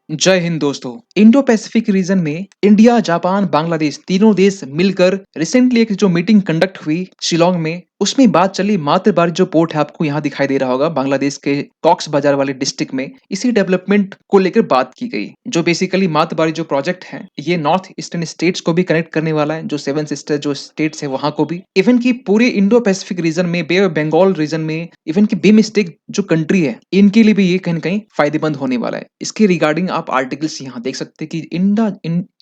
जय हिंद दोस्तों। Indo Pacific region में इंडिया, जापान, बांग्लादेश तीनों देश मिलकर रिसेंटली एक जो मीटिंग कंडक्ट हुई शिलोंग में, उसमें बात चली मातरबारी जो पोर्ट है, आपको यहाँ दिखाई दे रहा होगा बांग्लादेश के कॉक्स बाजार वाले डिस्ट्रिक्ट में। इसी डेवलपमेंट को लेकर बात की गई। जो बेसिकली मातरबारी जो प्रोजेक्ट है, ये नॉर्थ ईस्टर्न स्टेट्स को भी कनेक्ट करने वाला है, जो सेवन सिस्टर जो स्टेट्स है वहां को भी, इवन की पूरे इंडो पैसिफिक रीजन में, बे ऑफ बंगाल रीजन में, इवन की बिमस्टेक जो कंट्री है, इनके लिए भी ये कहीं ना कहीं फायदेमंद होने वाला है। इसके रिगार्डिंग आप आर्टिकल्स यहाँ देख सकते हैं कि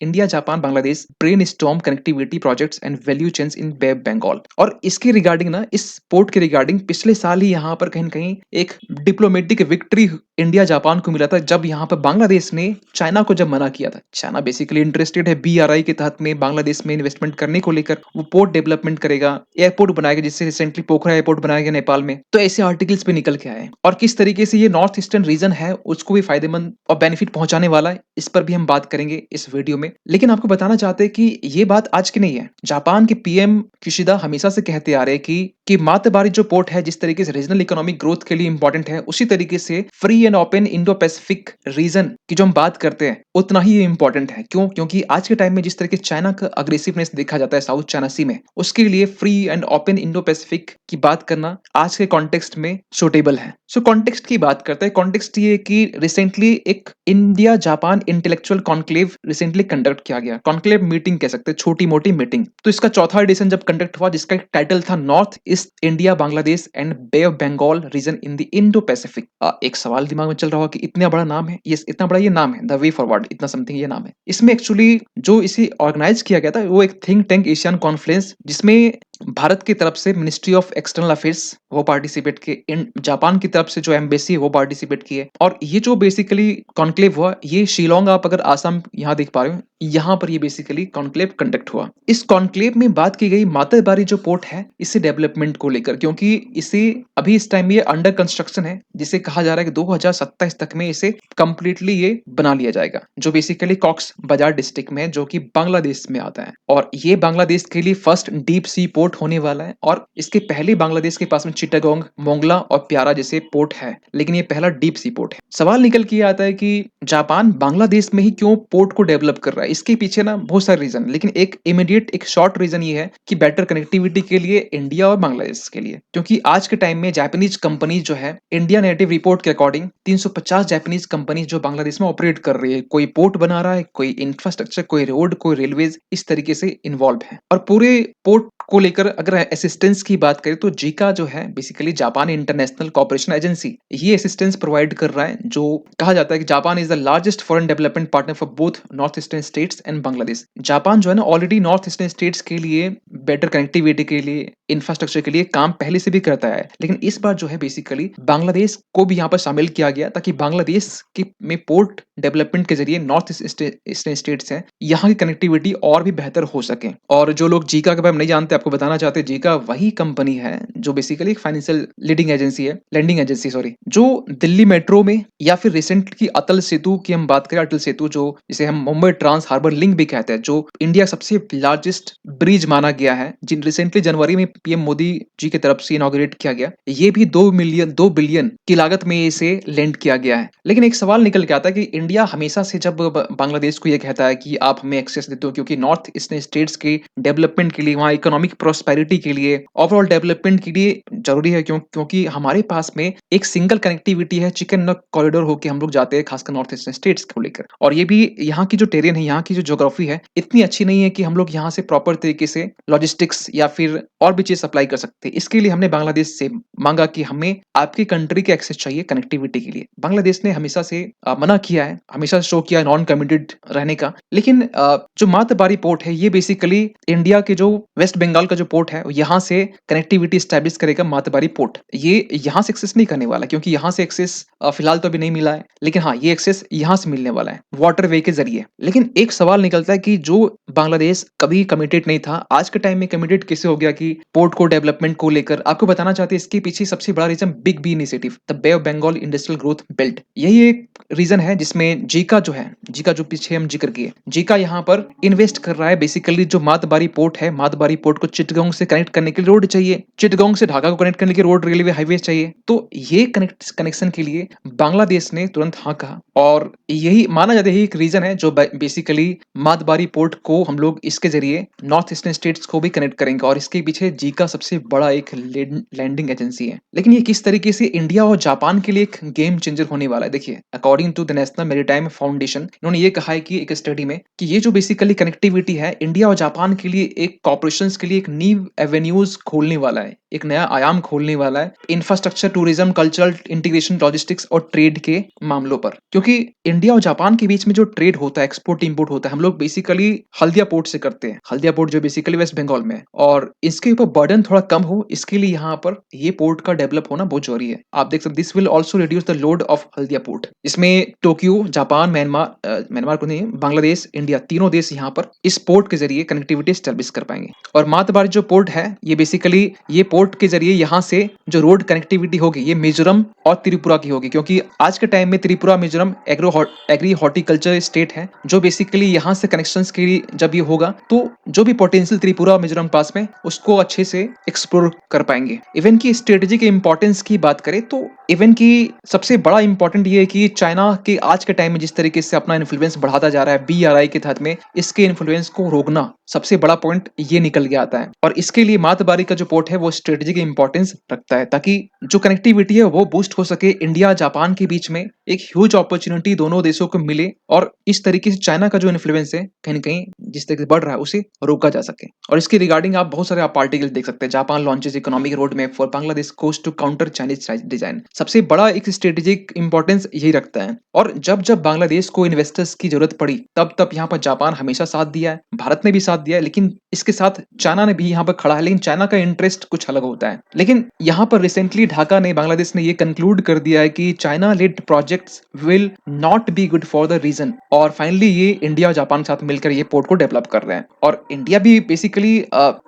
India, Japan, Bangladesh brain storm connectivity projects and value chains in bay of Bengal. और इसके रिगार्डिंग ना, इस पोर्ट के रिगार्डिंग पिछले साल ही यहाँ पर कहीं न कहीं एक डिप्लोमेटिक विक्ट्री इंडिया जापान को मिला था, जब यहाँ पर बांग्लादेश ने चाइना को जब मना किया था। चाइना बेसिकली इंटरेस्टेड है बीआरआई के तहत में बांग्लादेश में इन्वेस्टमेंट करने को लेकर। वो पोर्ट डेवलपमेंट करेगा, एयरपोर्ट बनाएगा, जिससे रिसेंटली पोखरा एयरपोर्ट बनाया गया नेपाल में। तो ऐसे आर्टिकल्स पे निकल के आए और किस तरीके से ये नॉर्थ ईस्टर्न रीजन है उसको भी फायदेमंद और बेनिफिट पहुंचाने वाला है, इस पर भी हम बात करेंगे इस वीडियो में। लेकिन आपको बताना चाहते हैं कि ये बात आज की नहीं है। जापान के पीएम किशिदा हमेशा से कहते आ रहे हैं कि मातबारी जो पोर्ट है, जिस तरीके से रीजनल इकोनॉमिक ग्रोथ के लिए इंपॉर्टेंट है, उसी तरीके से free and open Indo Pacific region की जो हम बात करते हैं, उतना ही ये इंपॉर्टेंट है। क्यों? क्योंकि आज के टाइम में जिस तरीके चाइना का अग्रेसिवनेस देखा जाता है साउथ चाइना सी में, उसके लिए free and open Indo Pacific की बात करना आज के कॉन्टेक्स्ट में सुटेबल है। सो कॉन्टेक्स्ट की बात करते हैं। कॉन्टेक्स्ट ये कि रिसेंटली एक India Japan intellectual conclave recently conduct किया गया। कॉन्क्लेव मीटिंग कह सकते हैं, छोटी मोटी मीटिंग। तो इसका चौथा एडिशन जब कंडक्ट हुआ, जिसका टाइटल था north east India Bangladesh and bay of Bengal region in the Indo Pacific. एक सवाल दिमाग में चल रहा होगा कि इतना बड़ा नाम है, ये इतना बड़ा ये नाम है, द वे फॉरवर्ड इतना समथिंग ये नाम है। इसमें एक्चुअली जो इसे ऑर्गेनाइज किया गया था, वो एक थिंक टैंक एशियन कॉन्फ्रेंस, जिसमें भारत की तरफ से मिनिस्ट्री ऑफ एक्सटर्नल अफेयर्स वो पार्टिसिपेट किए, जापान की तरफ से जो एम्बेसी है वो पार्टिसिपेट किए। और ये जो बेसिकली कॉन्क्लेव हुआ, ये शिलोंग, आप अगर आसाम यहाँ देख पा रहे हो, यहाँ पर ये बेसिकली कॉन्क्लेव कंडक्ट हुआ। इस कॉन्क्लेव में बात की गई मातरबारी जो पोर्ट है, इसे डेवलपमेंट को लेकर, क्योंकि इसे अभी इस टाइम ये अंडर कंस्ट्रक्शन है, जिसे कहा जा रहा है कि 2027 तक में इसे कंप्लीटली ये बना लिया जाएगा, जो बेसिकली कॉक्स बाजार डिस्ट्रिक्ट में है, जो कि बांग्लादेश में आता है। और ये बांग्लादेश के लिए फर्स्ट डीप सी पोर्ट होने वाला है। और इसके पहले बांग्लादेश के पास में चिटागोंग, मोंगला और प्यारा जैसे पोर्ट है, लेकिन ये पहला डीप सी पोर्ट है। सवाल निकल के आता है कि जापान बांग्लादेश में ही क्यों पोर्ट को डेवलप कर रहा है। इसके पीछे ना बहुत सारे रीजन, लेकिन एक इमीडिएट, एक शॉर्ट रीजन ये है कि बेटर कनेक्टिविटी के लिए इंडिया और बांग्लादेश के लिए। क्योंकि आज के टाइम में जापानीज कंपनी जो है, इंडिया नेटिव रिपोर्ट के अकॉर्डिंग 350 जापानीज कंपनी जो बांग्लादेश में ऑपरेट कर रही है, कोई पोर्ट बना रहा है, कोई इंफ्रास्ट्रक्चर, कोई रोड, कोई रेलवेज, इस तरीके से इन्वॉल्व है। और पूरे पोर्ट को लेकर अगर असिस्टेंस की बात करें, तो जीका जो है basically Japan international corporation agency, ये असिस्टेंस प्रोवाइड कर रहा है। जो कहा जाता है कि Japan is the largest foreign development partner for both north eastern states and Bangladesh. Japan जो है ना, ऑलरेडी नॉर्थ ईस्टर्न स्टेट्स के लिए बेटर कनेक्टिविटी के लिए, इंफ्रास्ट्रक्चर के लिए काम पहले से भी करता है। लेकिन इस बार जो है बेसिकली बांग्लादेश को भी यहाँ पर शामिल किया गया, ताकि बांग्लादेश के में पोर्ट डेवलपमेंट के जरिए नॉर्थ ईस्टर्न स्टेट्स हैं, यहाँ की कनेक्टिविटी और भी बेहतर हो सके। और जो लोग जीका के बारे में नहीं जानते, आपको बताना चाहते हैं, जीका वही कंपनी है जो बेसिकली एक फाइनेंशियल लीडिंग एजेंसी है, लैंडिंग एजेंसी सॉरी, जो दिल्ली मेट्रो में, या फिर रिसेंट की अटल सेतु की हम बात करें, अटल सेतु जो जिसे हम मुंबई ट्रांस हार्बर लिंक भी कहते हैं, जो इंडिया सबसे लार्जेस्ट ब्रिज माना गया है, जिन रिसेंटली जनवरी में पीएम मोदी जी की तरफ से इनॉग्रेट किया गया। ये भी 2 बिलियन की लागत में इसे लैंड किया गया है। लेकिन एक सवाल निकल के आता है कि इंडिया हमेशा से जब बांग्लादेश को यह कहता है कि आप हमें एक्सेस देते हो, क्योंकि नॉर्थ ईस्टर्न स्टेट्स के डेवलपमेंट के लिए, वहाँ इकोनॉमिक प्रोस्पेरिटी के लिए, ओवरऑल डेवलपमेंट के लिए जरूरी है, क्योंकि हमारे पास में एक सिंगल कनेक्टिविटी है, चिकन नॉक कॉरिडोर होके हम लोग जाते हैं, खासकर नॉर्थ ईस्टर्न स्टेट्स को लेकर। और ये भी यहाँ की जो टेरेन है, यहाँ की जो ज्योग्राफी है, इतनी अच्छी नहीं है कि हम लोग यहाँ से प्रॉपर तरीके से लॉजिस्टिक्स या फिर और भी चीज सप्लाई कर सकते हैं। इसके लिए हमने बांग्लादेश से मांगा कि हमें आपकी कंट्री के एक्सेस चाहिए कनेक्टिविटी के लिए। बांग्लादेश ने हमेशा से मना किया है, हमेशा शो किया है नॉन कमिटेड रहने का। लेकिन जो मातबारी पोर्ट है, ये बेसिकली इंडिया के जो वेस्ट बंगाल का जो पोर्ट है, यहाँ से कनेक्टिविटी स्टैब्लिश करेगा। मातबारी पोर्ट ये यहाँ से एक्सेस नहीं करने वाला, क्योंकि यहाँ से एक्सेस फिलहाल तो अभी नहीं मिला है, लेकिन हाँ, ये एक्सेस यहाँ से मिलने वाला है वाटर वे के जरिए। लेकिन एक सवाल निकलता है कि जो बांग्लादेश कभी कमिटेड नहीं था, आज के टाइम में कमिटेड कैसे हो गया कि पोर्ट को डेवलपमेंट को लेकर आपको बताना चाहते हैं इसके पीछे सबसे बड़ा reason big B initiative, the bay of Bengal industrial growth belt. यही एक रीज़न है जिसमें जीका जो है, जीका जो पीछे हम ज़िक्र किए, जीका यहाँ पर इन्वेस्ट कर रहा है बेसिकली जो मातबारी पोर्ट है, मातबारी पोर्ट को चिटगांव से कनेक्ट करने के लिए रोड चाहिए, चिटगांव से ढाका को कनेक्ट करने के लिए रोड रेलवे हाईवे चाहिए। तो ये कनेक्शन के लिए बांग्लादेश ने तुरंत हाँ कहा और यही माना जाता है, यही एक रीज़न है जो बेसिकली मातबारी पोर्ट को हम लोग इसके ज़रिए नॉर्थ ईस्टर्न स्टेट्स को भी कनेक्ट करेंगे और इसके पीछे जीका सबसे बड़ा एक लैंडिंग एजेंसी है। लेकिन ये किस तरीके से इंडिया और जापान के लिए एक गेम चेंजर होने वाला है, देखिए according to the national maritime foundation इन्होंने ये कहा है कि एक स्टडी में कि ये जो बेसिकली कनेक्टिविटी है इंडिया और जापान के लिए एक कॉपरेशन के लिए एक न्यू एवेन्यूज खोलने वाला है, एक नया आयाम खोलने वाला है infrastructure, tourism, cultural integration, logistics और ट्रेड के मामलों पर। क्योंकि इंडिया और जापान के बीच में जो ट्रेड होता है, एक्सपोर्ट इंपोर्ट होता है, हम लोग बेसिकली हल्दिया पोर्ट से करते हैं, हल्दिया पोर्ट जो बेसिकली वेस्ट बंगाल में है और इसके ऊपर बर्डन थोड़ा कम हो इसके लिए यहाँ पर ये पोर्ट का डेवलप होना बहुत जरूरी है। आप देख सकते this will also reduce the load of Haldia port. इसमें टोक्यो, जापान, म्यांमार को नहीं, बांग्लादेश, इंडिया तीनों देश यहाँ पर इस पोर्ट के जरिए कनेक्टिविटी एस्टेब्लिश कर पाएंगे। और मातबारी जो पोर्ट है ये बेसिकली ये पोर्ट के जरिए यहाँ से जो रोड कनेक्टिविटी होगी ये मिजोरम और त्रिपुरा की होगी, क्योंकि आज के टाइम में Tripura Mizoram agri horticulture state है जो बेसिकली यहाँ से कनेक्शंस के लिए जब ये होगा तो जो भी पोटेंशियल त्रिपुरा मिजोरम पास में उसको अच्छे से एक्सप्लोर कर पाएंगे। इवन की स्ट्रेटेजी के इंपॉर्टेंस की बात करें तो इवन की सबसे बड़ा इंपॉर्टेंट ये है कि चाइना के आज के टाइम में जिस तरीके से अपना इन्फ्लुएंस बढ़ाता जा रहा है BRI के तहत में, इसके इन्फ्लुएंस को रोकना सबसे बड़ा पॉइंट ये निकल के आता है। और इसके लिए मातबारी का जो पोर्ट है वो स्ट्रेटेजी की इंपॉर्टेंस रखता है ताकि जो कनेक्टिविटी है वो बूस्ट हो सके, इंडिया जापान के बीच में एक ह्यूज अपॉर्चुनिटी दोनों देशों को मिले और इस तरीके से चाइना का जो इन्फ्लुएंस है कहीं ना कहीं जिस तरीके से बढ़ रहा है उसे रोका जा सके। और इसके रिगार्डिंग आप बहुत सारे आर्टिकल देख सकते हैं। Japan launches economic road map for Bangladesh coast to counter Chinese design, सबसे बड़ा एक स्ट्रेटेजिक इंपॉर्टेंस यही रखता है। और जब जब बांग्लादेश को इन्वेस्टर्स की जरूरत पड़ी तब तब यहाँ पर जापान हमेशा साथ दिया है, भारत ने भी साथ दिया है, लेकिन इसके साथ चाइना ने भी यहाँ पर खड़ा है, लेकिन चाइना का इंटरेस्ट कुछ अलग होता है। लेकिन यहाँ पर रिसेंटली ढाका ने, बांग्लादेश ने ये कंक्लूड कर दिया है कि China led projects will not be good for the region और फाइनली ये इंडिया और जापान के साथ मिलकर ये पोर्ट को डेवलप कर रहे हैं। और इंडिया भी बेसिकली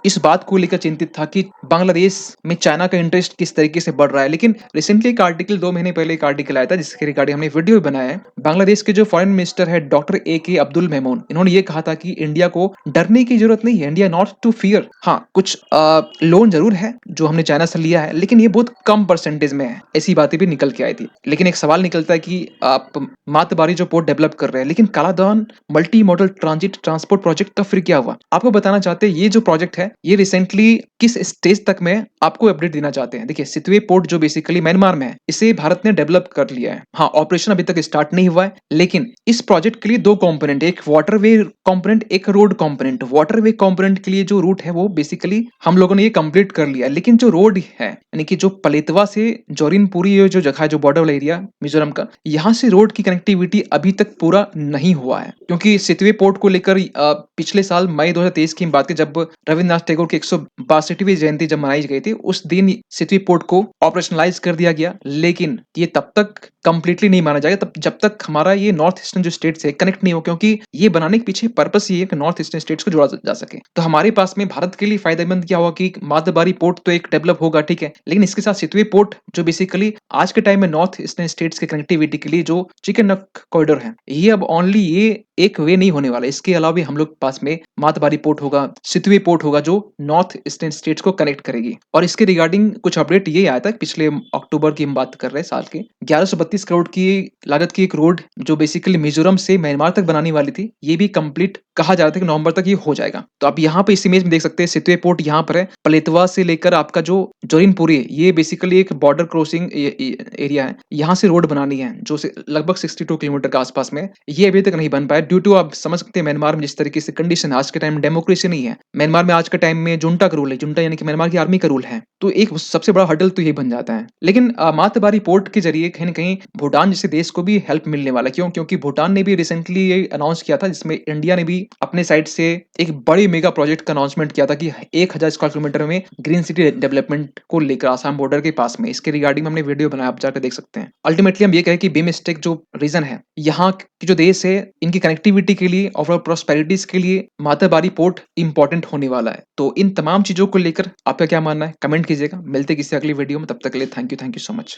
इस बात को लेकर चिंतित था कि बांग्लादेश में चाइना का इंटरेस्ट किस तरीके से बढ़ रहा है। लेकिन रिसेंटली एक आर्टिकल 2 महीने पहले एक आर्टिकल आया था जिसके रिगार्डिंग हमने वीडियो बनाया है। बांग्लादेश के जो फॉरेन मिनिस्टर है डॉक्टर AK अब्दुल मेमून, इन्होंने ये कहा था कि इंडिया को डरने की जरूरत नहीं है, इंडिया नॉट टू फियर। हाँ, कुछ लोन जरूर है जो हमने चाइना से लिया है लेकिन ये बहुत कम परसेंटेज में है, ऐसी बातें भी निकल के आई थी। लेकिन एक सवाल निकलता है कि आप मातबारी जो पोर्ट डेवलप कर रहे हैं लेकिन Kaladan multi modal transit transport project का फिर क्या हुआ? आपको बताना चाहते हैं ये जो प्रोजेक्ट है ये रिसेंटली किस स्टेज तक में आपको अपडेट देना चाहते हैं। देखिए सितवे पोर्ट जो बेसिकली म्यांमार में है इसे भारत ने डेवलप कर लिया है। हाँ, ऑपरेशन अभी तक स्टार्ट नहीं हुआ है लेकिन इस प्रोजेक्ट के लिए दो कंपोनेंट, एक वाटरवे कंपोनेंट, एक रोड कंपोनेंट। वाटरवे कंपोनेंट के लिए जो रूट है वो बेसिकली हम लोगों ने ये कंप्लीट कर लिया, लेकिन जो रोड है यानी कि जो पलेतवा से जोरिनपुरी ये जो जगह है जो बॉर्डर वाला एरिया मिजोरम का, यहाँ से रोड की कनेक्टिविटी अभी तक पूरा नहीं हुआ है। क्योंकि सितवे पोर्ट को लेकर पिछले साल मई 2023 की बात है जब रविन्द्रनाथ टैगोर की 162वीं जयंती जब मनाई गई थी उस दिन सितवे पोर्ट को ऑपरेशनलाइज कर दिया गया, लेकिन ये तब तक कंप्लीटली नहीं माना जाएगा तब जब तक हमारा ये नॉर्थ ईस्टर्न जो स्टेट से कनेक्ट नहीं हो, क्योंकि ये बनाने के पीछे पर्पस ये है कि नॉर्थ ईस्टर्न स्टेट्स को जोड़ा जा सके। तो हमारे पास में भारत के लिए फायदेमंद क्या होगा कि मातबारी पोर्ट तो एक डेवलप होगा, ठीक है, लेकिन इसके साथ सितवे पोर्ट जो बेसिकली आज के टाइम में नॉर्थ ईस्टर्न स्टेट्स के कनेक्टिविटी के लिए जो चिकन नक कॉरिडोर है ये अब ओनली ये एक वे नहीं होने वाला, इसके अलावा भी हम लोग पास में मातबारी पोर्ट होगा, सितवे पोर्ट होगा जो नॉर्थ ईस्टर्न स्टेट्स को कनेक्ट करेगी। और इसके रिगार्डिंग कुछ अपडेट ये आया था पिछले अक्टूबर की हम बात कर रहे हैं साल के, 1132 करोड़ की लागत की एक रोड जो बेसिकली मिजोरम से म्यांमार तक बनाने वाली थी ये भी कंप्लीट कहा जा रहा था कि नवंबर तक ये हो जाएगा। तो आप यहाँ पे इस इमेज में देख सकते हैं सितवे पोर्ट यहाँ पर है, पलेतवा से लेकर आपका जो जोरिनपुरी ये बेसिकली एक बॉर्डर क्रॉसिंग एरिया है, यहाँ से रोड बनानी है जो लगभग 62 किलोमीटर के आसपास में, ये अभी तक नहीं बन पाया ड्यू टू, आप समझ सकते हैं म्यांमार में जिस तरीके से कंडीशन आज के टाइम में डेमोक्रेसी नहीं है, म्यांमार में आज के टाइम में जुंटा का रूल है, जुंटा यानी कि म्यांमार की आर्मी का रूल है, तो एक सबसे बड़ा हर्डल तो ये बन जाता है। लेकिन मातबारी पोर्ट के जरिए कहीं ना कहीं भूटान जैसे देश को भी हेल्प मिलने वाला है। क्यों? क्योंकि भूटान ने भी रिसेंटली ये अनाउंस किया था जिसमें इंडिया ने भी अपने साइड से एक बड़ी मेगा प्रोजेक्ट का अनाउंसमेंट किया था कि 1000 स्क्वायर किलोमीटर में ग्रीन सिटी डेवलपमेंट को लेकर आसाम बॉर्डर के पास में। इसके रिगार्डिंग हमने वीडियो बनाया, आप जाकर देख सकते हैं। अल्टीमेटली हम ये कहें कि बिमस्टेक जो रीजन है, यहाँ के जो देश है, इनकी कनेक्टिविटी के लिए, ओवरऑल प्रॉस्पेरिटीज के लिए मातरबारी पोर्ट इंपॉर्टेंट होने वाला है। तो इन तमाम चीजों को लेकर आपका क्या मानना है? कमेंट कीजिएगा। मिलते हैं किसी अगली वीडियो में, तब तक के लिए थैंक यू सो मच।